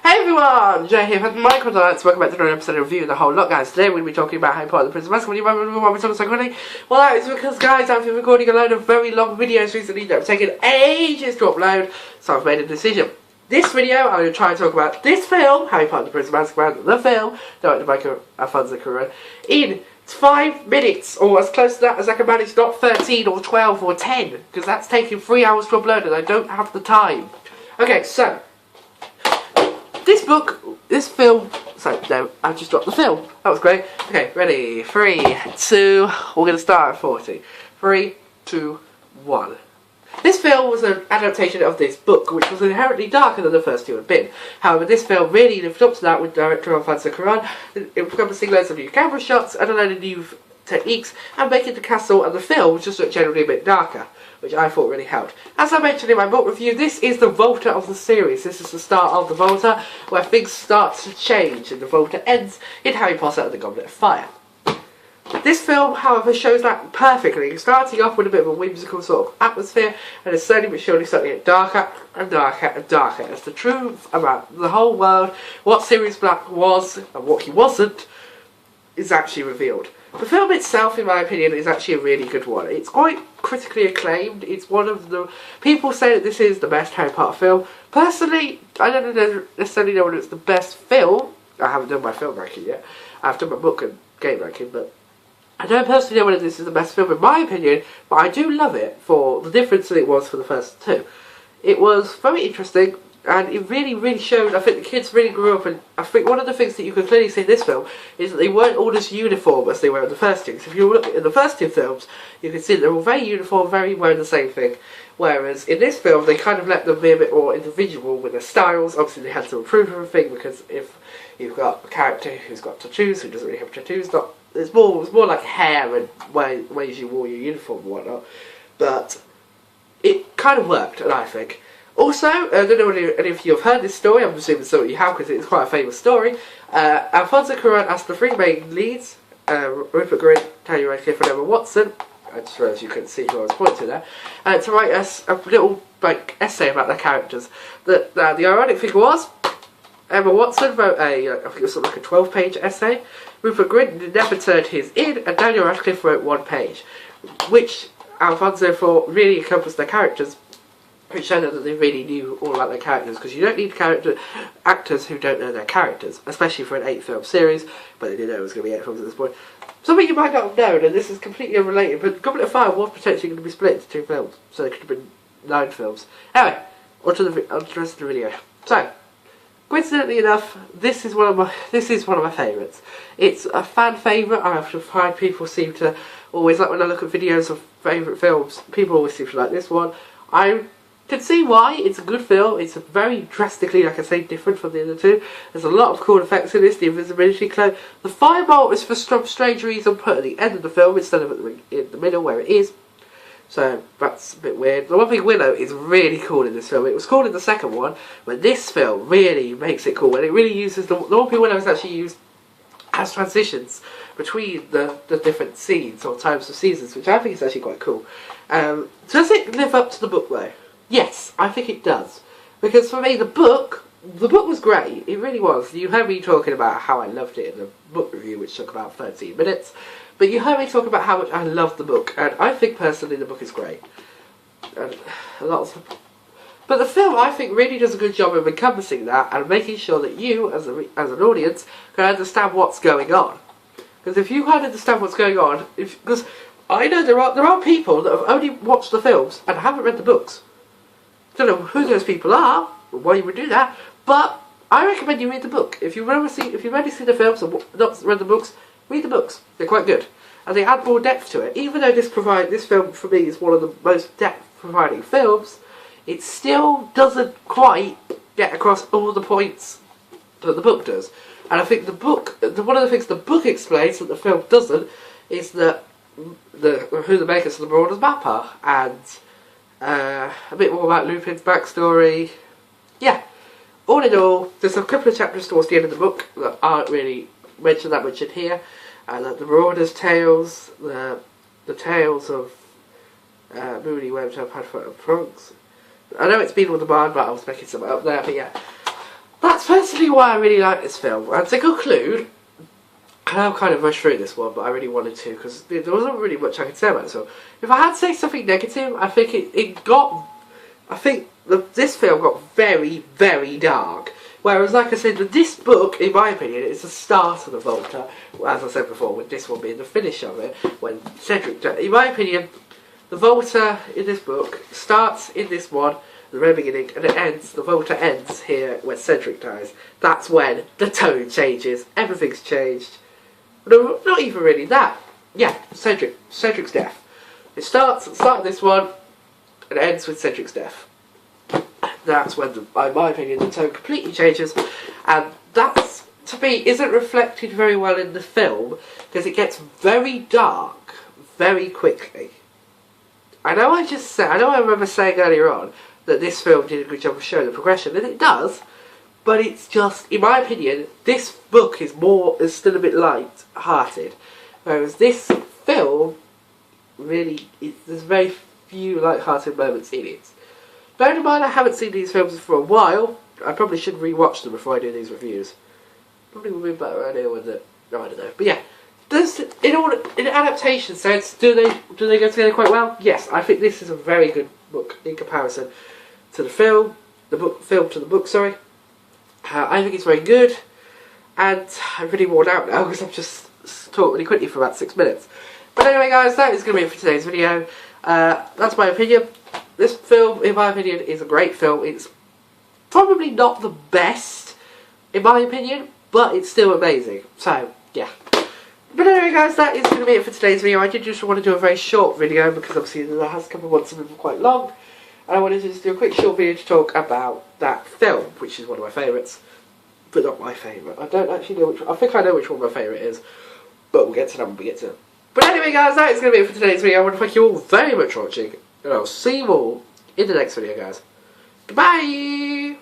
Hey everyone, Jay here from Michael Dance. Welcome back to another episode of Review the Whole Lot, guys. Today we're going to be talking about Harry Potter and the Prince of Azkaban. Why we're talking so quickly? Well, that is because, guys, I've been recording a load of very long videos recently that have taken ages to upload, so I've made a decision. This video, I'm going to try and talk about this film, Harry Potter and the Prince of Azkaban, the film, directed by Alfonso Cuarón, in 5 minutes, or as close to that as I can manage, not 13 or 12 or 10, because that's taking 3 hours to upload and I don't have the time. Okay, so this film, no, I just dropped the film. That was great. Okay, ready? 3, 2, we're going to start at 40. 3, 2, 1. This film was an adaptation of this book, which was inherently darker than the first two had been. However, this film really lived up to that with director Alfonso Cuarón, encompassing loads of new camera shots and a load of new techniques, and making the castle and the film just look generally a bit darker, which I thought really helped. As I mentioned in my book review, this is the Volta of the series. This is the start of the Volta, where things start to change, and the Volta ends in Harry Potter and the Goblet of Fire. This film, however, shows that perfectly, starting off with a bit of a whimsical sort of atmosphere, and it's slowly but surely starting to get darker and darker and darker as the truth about the whole world, what Sirius Black was and what he wasn't, is actually revealed. The film itself, in my opinion, is actually a really good one. It's quite critically acclaimed. It's one of the... People say that this is the best Harry Potter film. Personally, I don't necessarily know whether it's the best film. I haven't done my film ranking yet. I've done my book and game ranking, but I don't personally know whether this is the best film in my opinion, but I do love it for the difference that it was for the first two. It was very interesting, and it really showed. I think the kids really grew up, and I think one of the things that you can clearly see in this film is that they weren't all as uniform as they were in the first two. So if you look at the first two films, you can see they're all very uniform, very wearing the same thing. Whereas in this film, they kind of let them be a bit more individual with their styles. Obviously, they had to improve everything, because if you've got a character who's got tattoos, who doesn't really have tattoos, it's more like hair and ways you wore your uniform and whatnot. But it kind of worked, and I think. Also, I don't know if any of you have heard this story. I'm assuming some of you have, because it's quite a famous story. Alfonso Cuarón asked the 3 main leads, Rupert Grint, Daniel Radcliffe and Emma Watson, I just realised you couldn't see who I was pointing there, to write us a little essay about their characters. The ironic thing was, Emma Watson wrote I think it was something like a 12-page essay. Rupert Grint never turned his in, and Daniel Radcliffe wrote 1 page, which Alfonso thought really encompassed their characters, which showed that they really knew all about their characters, because you don't need actors who don't know their characters, especially for an 8-film series, but they didn't know it was going to be 8 films at this point. Something you might not have known, and this is completely unrelated, but Goblet of Fire was potentially going to be split into 2 films, so it could have been 9 films. Anyway, on to the rest of the video. So, coincidentally enough, this is one of my favourites. It's a fan favourite. I often find people seem to always, like when I look at videos of favourite films, people always seem to like this one. I can see why. It's a good film. It's very drastically, like I say, different from the other two. There's a lot of cool effects in this. The invisibility cloak. The firebolt is for some strange reason put at the end of the film instead of in the middle where it is. So that's a bit weird. The Whopping Willow is really cool in this film. It was cool in the second one, but this film really makes it cool. And it really uses the Whopping Willow is actually used as transitions between the different scenes or times of seasons, which I think is actually quite cool. Does it live up to the book though? Yes, I think it does. Because for me, the book was great. It really was. You heard me talking about how I loved it in the book review, which took about 13 minutes. But you heard me talk about how much I loved the book. And I think, personally, the book is great. And but the film, I think, really does a good job of encompassing that and making sure that you, as an audience, can understand what's going on. Because if you can't understand what's going on... Because I know there are people that have only watched the films and haven't read the books. Don't know who those people are, or why you would do that, but I recommend you read the book. If you've only seen the films and not read the books, read the books. They're quite good, and they add more depth to it. Even though this film for me is one of the most depth-providing films, it still doesn't quite get across all the points that the book does. And I think one of the things the book explains that the film doesn't is that who the makers of the Marauders map are, and a bit more about Lupin's backstory. Yeah, all in all, there's a couple of chapters towards the end of the book that aren't really mentioned that much in here. Like the Marauders' tales, the tales of Moody, Webster, Padfoot and Trunks. I know it's been on demand, but I was making some up there, but yeah. that's personally why I really like this film. And to conclude, I know I've kind of rushed through this one, but I really wanted to because there wasn't really much I could say about it. So if I had to say something negative, I think this film got very, very dark. Whereas, like I said, this book, in my opinion, is the start of the Volta. As I said before, with this one being the finish of it, when Cedric, in my opinion, the Volta in this book starts in this one, the very beginning, and it ends, the Volta ends here when Cedric dies. That's when the tone changes, everything's changed. No, not even really that. Yeah, Cedric's death. It starts this one, and it ends with Cedric's death. That's when, in my opinion, the tone completely changes, and that, to me, isn't reflected very well in the film, because it gets very dark very quickly. I know I remember saying earlier on that this film did a good job of showing the progression, and it does, but it's just, in my opinion, this book is still a bit light-hearted, whereas this film, really, there's very few light-hearted moments in it. Bear in mind I haven't seen these films for a while. I probably should rewatch them before I do these reviews. Probably would be a better idea with it. No, I don't know. But yeah, in adaptation sense, do they go together quite well? Yes, I think this is a very good book in comparison to the film. Film to the book, sorry. I think it's very good, and I'm really worn out now because I've just talked really quickly for about 6 minutes. But anyway, guys, that is going to be it for today's video. That's my opinion. This film, in my opinion, is a great film. It's probably not the best, in my opinion, but it's still amazing. So, yeah. But anyway, guys, that is going to be it for today's video. I did just want to do a very short video because obviously the last couple of months have been quite long. And I wanted to just do a quick short video to talk about that film, which is one of my favourites. But not my favourite. I don't actually know which one. I think I know which one my favourite is. But we'll get to that when we get to it. But anyway, guys, that is going to be it for today's video. I want to thank you all very much for watching. And I'll see you all in the next video, guys. Goodbye!